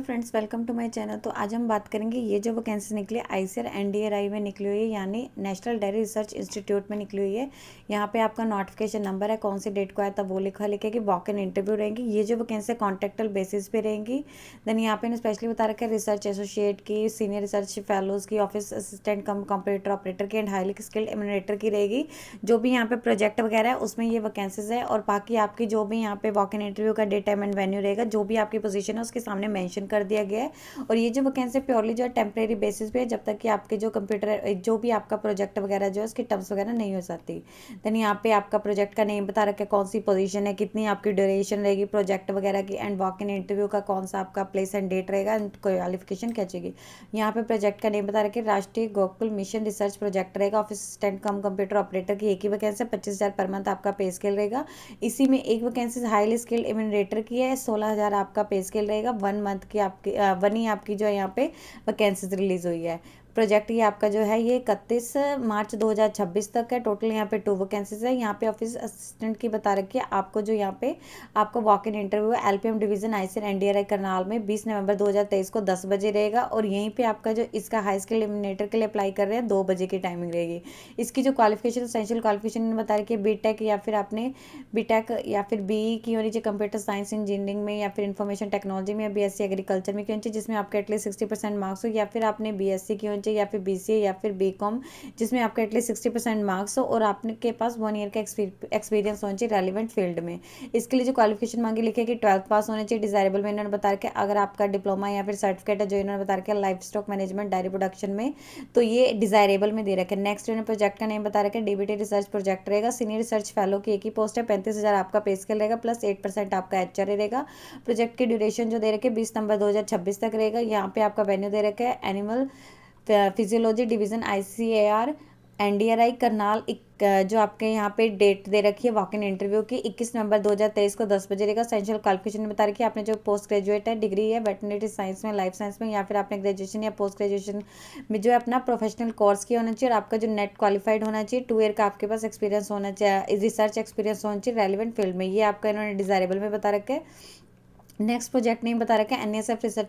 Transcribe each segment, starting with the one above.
Hello friends, welcome to my channel. तो आज हम बात करेंगे ये जो वैकेंसी निकली है आईसीआर एनडीआरआई में निकली हुई है, यानी नेशनल डेयरी रिसर्च इंस्टीट्यूट में निकली हुई है। यहाँ पे आपका नोटिफिकेशन नंबर है, कौन सी डेट को आया था वो लिखा कि वॉक इन इंटरव्यू रहेंगी। ये जो वैकेंसी कॉन्ट्रेक्चुअल बेसिस पे रहेंगी। देन यहाँ पे स्पेशली बता रखा है रिसर्च एसोसिएट की, सीनियर रिसर्च फेलोज की, ऑफिस असिस्टेंट कम कंप्यूटर ऑपरेटर की एंड हाईली स्किल्ड एडमिनिस्ट्रेटर की रहेगी। जो भी यहाँ पे प्रोजेक्ट वगैरह है उसमें ये वैकेंसीज है, और बाकी आपकी जो भी यहाँ पे वॉक इन इंटरव्यू का डेट टाइम एंड वेन्यू रहेगा, जो भी आपकी पोजीशन है उसके सामने मेंशन कर दिया गया है। और ये जो वैकेंसी प्योरली जो है टेम्परेरी बेसिस पे है, जब तक कि आपके जो कंप्यूटर जो भी आपका प्रोजेक्ट वगैरह जो है उसकी टर्म्स वगैरह नहीं हो जाती। देन यहाँ पे आपका प्रोजेक्ट का नेम बता रखा है, कौन सी पोजीशन है, कितनी आपकी ड्यूरेशन रहेगी प्रोजेक्ट वगैरह की, एंड वॉक इन इंटरव्यू का कौन सा आपका प्लेस एंड डेट रहेगा, एंड क्वालिफिकेशन क्या चाहिए। यहाँ पे प्रोजेक्ट का नेम बता रखा है राष्ट्रीय गोकुल मिशन रिसर्च प्रोजेक्ट रहेगा। ऑफिस असिस्टेंट कम कंप्यूटर ऑपरेटर की एक ही वैकेंसी, 25,000 पर मंथ आपका पे स्केल रहेगा। इसी में एक वैकेंसी हाईली स्किल्ड एडमिनिस्ट्रेटर की है, 16,000 आपका पे स्केल रहेगा। 1 मंथ की आपकी वन ही आपकी जो है यहाँ पे वैकेंसीज रिलीज हुई है। प्रोजेक्ट ये आपका जो है ये 31 मार्च 2026 तक है। टोटल यहाँ पे 2 वैकेंसीज है। यहाँ पे ऑफिस असिस्टेंट की बता रखी है आपको, जो यहाँ पे आपको वॉक इन इंटरव्यू है LPM division ICR NDRI Karnal में 20 नवंबर 2023 को 10 बजे रहेगा। और यहीं पे आपका जो इसका हाई स्किल एलिमिनेटर के लिए अप्लाई कर रहे हैं 2 बजे की टाइमिंग रहेगी। इसकी जो क्वालिफिकेशन एसेंशियल क्वालिफिकेशन बता रखी है बीटेक, या फिर आपने बीटेक या फिर बीई की होनी चाहिए कंप्यूटर साइंस इंजीनियरिंग में, या फिर इन्फॉर्मेशन टेक्नोलॉजी में, या बीएससी एग्रीकल्चर में की होनी चाहिए जिसमें आपके एटलीस्ट 60% मार्क्स हो, या फिर आपने बीएससी की होनी चाहिए, या फिर बीसीए या फिर बीकॉम जिसमें आपका एटलीस्ट 60% मार्क्स हो, और आपके पास 1 ईयर का एक्सपीरियंस होना चाहिए रेलिवेंट फील्ड में। इसके लिए जो क्वालिफिकेशन मांगी लिखे कि 12th पास होने चाहिए। डिजायरेबल में इन्होंने बता रखा है अगर आपका डिप्लोमा या फिर सर्टिफिकेट है, जो इन्होंने बता रखा है life stock management diary production में, तो ये डिजायरेबल में दे रखा है। नेक्स्ट इन्होंने प्रोजेक्ट का नेम बता रखा है डीबीटी रिसर्च प्रोजेक्ट रहेगा। सीनियर रिसर्च फेलो की एक ही पोस्ट है, 35,000 आपका पे स्केल रहेगा, प्लस 8% आपका एचआरए रहेगा। प्रोजेक्ट की ड्यूरेशन जो दे रखे 20 नवंबर 2026 तक रहेगा। यहाँ पे आपका वेन्यू दे रखा है animal physiology division ICAR NDRI Karnal. जो आपके यहाँ पे डेट दे रखी है वॉक इन इंटरव्यू की 21 नवंबर 2023 को 10 बजे रहेगा। एसेंशियल क्वालिफिकेशन बता रखी है आपने जो पोस्ट ग्रेजुएट है, डिग्री है वेटरनरी साइंस में, लाइफ साइंस में, या फिर आपने ग्रेजुएशन या पोस्ट ग्रेजुएशन में जो है अपना प्रोफेशनल कोर्स किया होना चाहिए, और आपका जो नेट क्वालिफाइड होना चाहिए, 2 ईयर का आपके पास एक्सपीरियंस होना चाहिए, रिसर्च एक्सपीरियंस होना चाहिए रेलिवेंट फील्ड में। ये आपका इन्होंने डिजायरेबल में बता रखा है। नेक्स्ट प्रोजेक्ट नेम बता रखा है एनएसएफ रिसर्च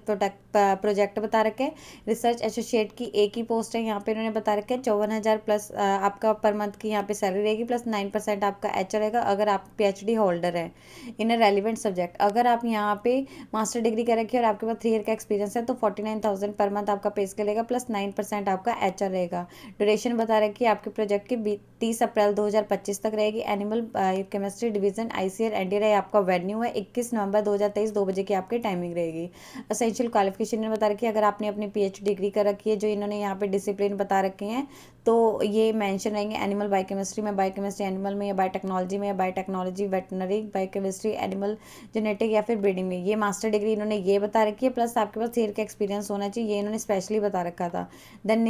प्रोजेक्ट बता रखा है। रिसर्च एसोसिएट की एक ही पोस्ट है। यहाँ पे इन्होंने बता रखा है 54,000 प्लस आपका पर मंथ की यहाँ पे सैलरी रहेगी, प्लस 9% आपका एच रहेगा अगर आप पीएचडी होल्डर है इन रेलिवेंट सब्जेक्ट। अगर आप यहाँ पे मास्टर डिग्री कर रखी है और आपके पास 3 ईयर का एक्सपीरियंस है तो 49,000 पर मंथ आपका पे स्केल रहेगा, प्लस 9% आपका एच रहेगा। ड्यूरेशन बता रखी है आपके प्रोजेक्ट की 30 अप्रैल 2025 तक रहेगी। Animal chemistry division ICR NDRI आपका वेन्यू है 21 नवंबर 2023 2 बजे की आपकी टाइमिंग रहेगी। एसेंशियल क्वालिफिकेशन ने बता रखी है अगर आपने अपनी पीएचडी डिग्री कर रखी है, जो इन्होंने यहाँ पे डिसिप्लिन बता रखे हैं तो ये मेंशन रहेंगे एनिमल बायोकेमिस्ट्री में, बायोकेमिस्ट्री एनिमल में, या बायोटेक्नोलॉजी में, या biotechnology veterinary biochemistry animal genetic, या फिर ब्रीडिंग में। ये मास्टर डिग्री इन्होंने ये बता रखी है, प्लस आपके पास 3 ईयर का एक्सपीरियंस होना चाहिए, ये इन्होंने स्पेशली बता रखा था। देन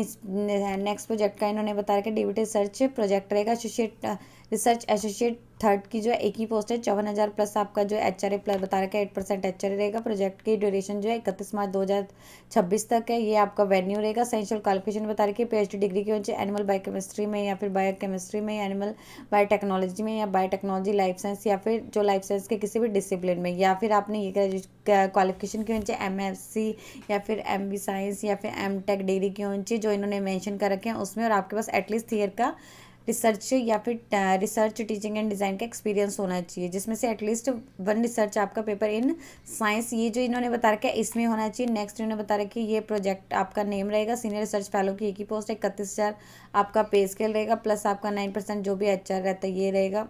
नेक्स्ट प्रोजेक्ट का इन्होंने बता रखा है डीबीटी रिसर्च प्रोजेक्ट रहेगा। एसोसिएट रिसर्च एसोसिएट थर्ड की जो है एक ही पोस्ट है, 54,000 प्लस आपका जो एचआरए प्लस बता रखा है 8% एचआरए रहेगा। प्रोजेक्ट की ड्यूरेशन जो है 31 मार्च 2026 तक है। ये आपका वेन्यू रहेगा। एसेंशियल क्वालिफिकेशन बता रखी है पीएचडी डिग्री की होनी एनिमल बायोकेमिस्ट्री में, या फिर बायोकेमिस्ट्री में, एनिमल बायोटेक्नोलॉजी में, या बायोटेक्नोलॉजी लाइफ साइंस, या फिर जो लाइफ साइंस के किसी भी डिसिप्लिन में, या फिर आपने ये क्वालिफिकेशन की होनी चाहिए एमएससी या फिर एमबी साइंस या फिर एमटेक डिग्री की होनी चाहिए, जो इन्होंने मेंशन कर रखे हैं उसमें, और आपके पास एटलीस्ट 3 ईयर का रिसर्च या फिर रिसर्च टीचिंग एंड डिज़ाइन का एक्सपीरियंस होना चाहिए, जिसमें से एटलीस्ट 1 रिसर्च आपका पेपर इन साइंस, ये जो इन्होंने बता रखा है इसमें होना चाहिए। नेक्स्ट इन्होंने बता रखा है ये प्रोजेक्ट आपका नेम रहेगा सीनियर रिसर्च फेलो की एक ही पोस्ट है, 31,000 आपका पे स्केल रहेगा, प्लस आपका 9% जो भी एचआर रहता है ये रहेगा।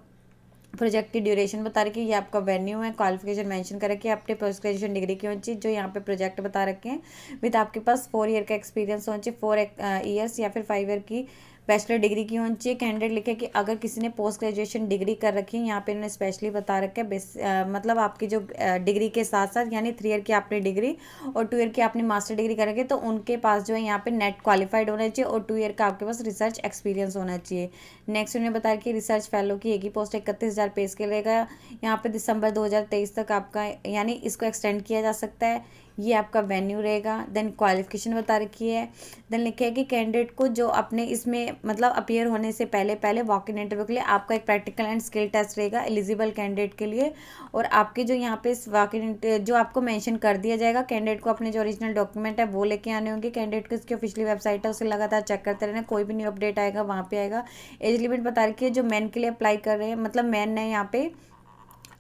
प्रोजेक्ट की ड्यूरेशन बता रखी है, ये आपका वेन्यू है। क्वालिफिकेशन मेंशन कर रखी है आपने पोस्ट ग्रेजुएशन डिग्री की होनी चाहिए, जो यहाँ पे प्रोजेक्ट बता रखे हैं विद आपके पास 4 ईयर का एक्सपीरियंस होना चाहिए, 4 ईयर्स या फिर 5 ईयर की बैचलर डिग्री की होनी चाहिए। कैंडिडेट लिखे कि अगर किसी ने पोस्ट ग्रेजुएशन डिग्री कर रखी है, यहाँ पे इन्होंने स्पेशली बता रखा है मतलब आपकी जो डिग्री के साथ साथ यानी 3 ईयर की आपने डिग्री और 2 ईयर की आपने मास्टर डिग्री कर रखी है, तो उनके पास जो है यहाँ पे नेट क्वालिफाइड होना चाहिए और 2 ईयर का आपके पास रिसर्च एक्सपीरियंस होना चाहिए। नेक्स्ट उन्होंने बताया कि रिसर्च फेलो की एक ही पोस्ट 31,000 पे स्केल रहेगा। यहाँ पे दिसंबर 2023 तक आपका यानी इसको एक्सटेंड किया जा सकता है। ये आपका वेन्यू रहेगा। देन क्वालिफिकेशन बता रखी है। देन लिखा है कि कैंडिडेट को जो अपने इसमें मतलब अपीयर होने से पहले पहले वॉक इन इंटरव्यू के लिए आपका एक प्रैक्टिकल एंड स्किल टेस्ट रहेगा एलिजिबल कैंडिडेट के लिए। और आपके जो यहाँ पे वॉक इन जो आपको मेंशन कर दिया जाएगा, कैंडिडेट को अपने जो ओरिजिनल डॉक्यूमेंट है वो लेके आने होंगे। कैंडिडेट को इसकी ऑफिशियली वेबसाइट है उसे लगातार चेक करते रहना, कोई भी न्यू अपडेट आएगा वहाँ पे आएगा। एज लिमिट बता रखी है। जो मेन के लिए अप्लाई कर रहे हैं, मतलब मेन है यहाँ पे,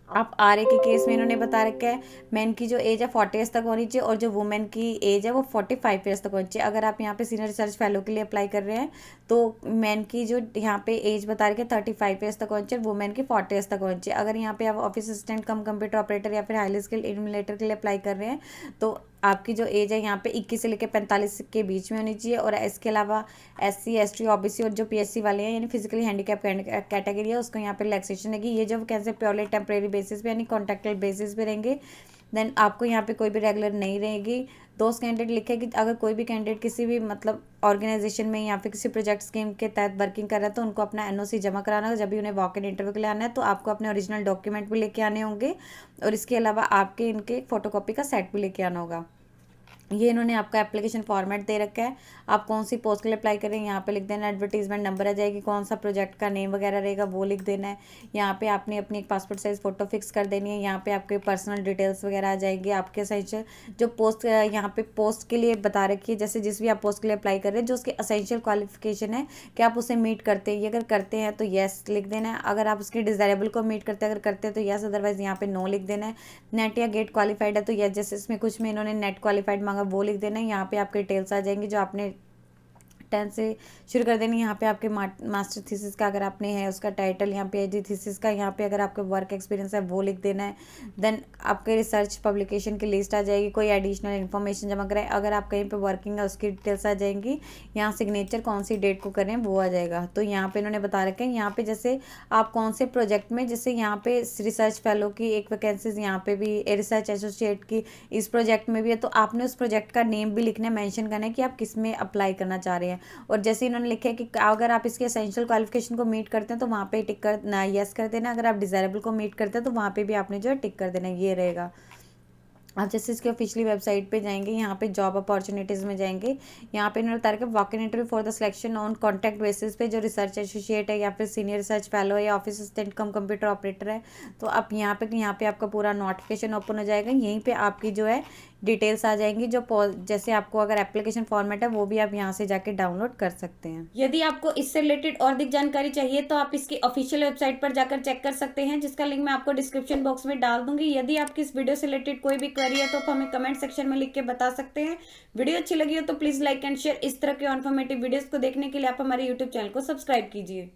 आप आरए के केस में इन्होंने बता रखा है मैन की जो एज है 40 ईयर्स तक होनी चाहिए और जो वुमेन की एज है वो 45 ईयर्स तक होनी चाहिए। अगर आप यहाँ पे सीनियर रिसर्च फेलो के लिए अप्लाई कर रहे हैं तो मैन की जो यहाँ पे एज बता रखी है 35 ईयर्स तक होनी चाहिए, वुमेन की 40 ईयर्स तक होनी चाहिए। अगर यहाँ पे आप ऑफिस असिस्टेंट कम कंप्यूटर ऑपरेटर या फिर हाईली स्किल्ड एडमिनिस्ट्रेटर के लिए अप्लाई कर रहे हैं तो आपकी जो एज है यहाँ पे 21 से लेकर 45 के बीच में होनी चाहिए। और इसके अलावा SC ST OBC और जो PSC वाले हैं यानी फिजिकली हैंडीकैप कैटेगरी है उसको यहाँ पे रिलैक्सेशन रहेगी। ये जो कैसे प्योरली टेम्परेरी बेसिस पे यानी कॉन्ट्रैक्चुअल बेसिस पे रहेंगे। देन आपको यहाँ पे कोई भी रेगुलर नहीं रहेगी। दोस्त कैंडिडेट लिखे कि अगर कोई भी कैंडिडेट किसी भी मतलब ऑर्गेनाइजेशन में या फिर किसी प्रोजेक्ट स्कीम के तहत वर्किंग कर रहा है तो उनको अपना NOC जमा कराना है। जब भी उन्हें वॉक इन इंटरव्यू के लिए आना है तो आपको अपने ओरिजिनल डॉक्यूमेंट भी लेके आने होंगे और इसके अलावा आपके इनके फोटोकॉपी का सेट भी लेके आना होगा। ये इन्होंने आपका एप्लीकेशन फॉर्मेट दे रखा है। आप कौन सी पोस्ट के लिए अप्लाई करें यहाँ पे लिख देना, एडवर्टीजमेंट नंबर आ जाएगी, कौन सा प्रोजेक्ट का नेम वगैरह रहेगा वो लिख देना है। यहाँ पे आपने अपनी एक पासपोर्ट साइज फोटो फिक्स कर देनी है। यहाँ पे आपके पर्सनल डिटेल्स वगैरह आ जाएंगी। आपके असेंशियल जो पोस्ट यहाँ पे पोस्ट के लिए बता रखी है, जैसे जिस भी आप पोस्ट के लिए अप्लाई कर रहे हैं जो उसके असेंशियल क्वालिफिकेशन है कि आप उसे मीट करते हैं। ये अगर करते हैं तो येस लिख देना है। अगर आप उसके डिजायरेबल को मीट करते हैं, अगर करते हैं तो येस, अदरवाइज यहाँ पे नो लिख देना है। नेट या गेट क्वालिफाइड है तो येस, जैसे इसमें कुछ में इन्होंने नेट क्वालिफाइड मांगा वो लिख देना है। यहाँ पे आपके डिटेल्स आ जाएंगी जो आपने 10 से शुरू कर देनी। यहाँ पे आपके मास्टर थीसिस का अगर आपने है उसका टाइटल, यहाँ पे PhD थीसिस का, यहाँ पे अगर आपका वर्क एक्सपीरियंस है वो लिख देना है। देन आपके रिसर्च पब्लिकेशन की लिस्ट आ जाएगी, कोई एडिशनल इन्फॉर्मेशन जमा करें, अगर आप कहीं पे वर्किंग है उसकी डिटेल्स आ जाएंगी। यहाँ सिग्नेचर कौन सी डेट को करें वो आ जाएगा। तो यहाँ पे इन्होंने बता रखे हैं यहाँ पे जैसे आप कौन से प्रोजेक्ट में, जैसे यहाँ पे रिसर्च फेलो की एक वैकेंसीज यहाँ पे भी रिसर्च एसोसिएट की इस प्रोजेक्ट में भी है तो आपने उस प्रोजेक्ट का नेम भी लिखना है, मेंशन करना है कि आप किस में अप्लाई करना चाह रहे हैं। और जैसे इन्होंने लिखा है कि अगर आप इसके एसेंशियल क्वालिफिकेशन को मीट करते हैं तो वहाँ पे टिक कर ना यस कर देना, अगर आप डिजायरेबल को मीट करते हैं तो वहाँ पे भी आपने जो है टिक कर देना, ये रहेगा। आप जैसे इसकी ऑफिशियली वेबसाइट पे जाएंगे, यहाँ पे जॉब अपॉर्चुनिटीज़ में जाएंगे, यहाँ पे इन्होंने बता रखा है walk in interview for the selection on contract basis पे जो रिसर्च एसोसिएट है या फिर सीनियर रिसर्च फेलो है या ऑफिस असिस्टेंट कम कंप्यूटर ऑपरेटर है। तो आप यहाँ पे आपका पूरा नोटिफिकेशन ओपन हो जाएगा। यहीं पे आपकी जो है डिटेल्स आ जाएंगी जो जैसे आपको अगर एप्लीकेशन फॉर्मेट है वो भी आप यहाँ से जाके डाउनलोड कर सकते हैं। यदि आपको इससे रिलेटेड और अधिक जानकारी चाहिए तो आप इसकी ऑफिशियल वेबसाइट पर जाकर चेक कर सकते हैं, जिसका लिंक मैं आपको डिस्क्रिप्शन बॉक्स में डाल दूंगी। यदि आपकी इस वीडियो से रिलेटेड कोई भी क्वेरी है तो आप हमें कमेंट सेक्शन में लिख के बता सकते हैं। वीडियो अच्छी लगी हो तो प्लीज लाइक एंड शेयर। इस तरह के इन्फॉर्मेटिव वीडियोस को देखने के लिए आप हमारे यूट्यूब चैनल को सब्सक्राइब कीजिए।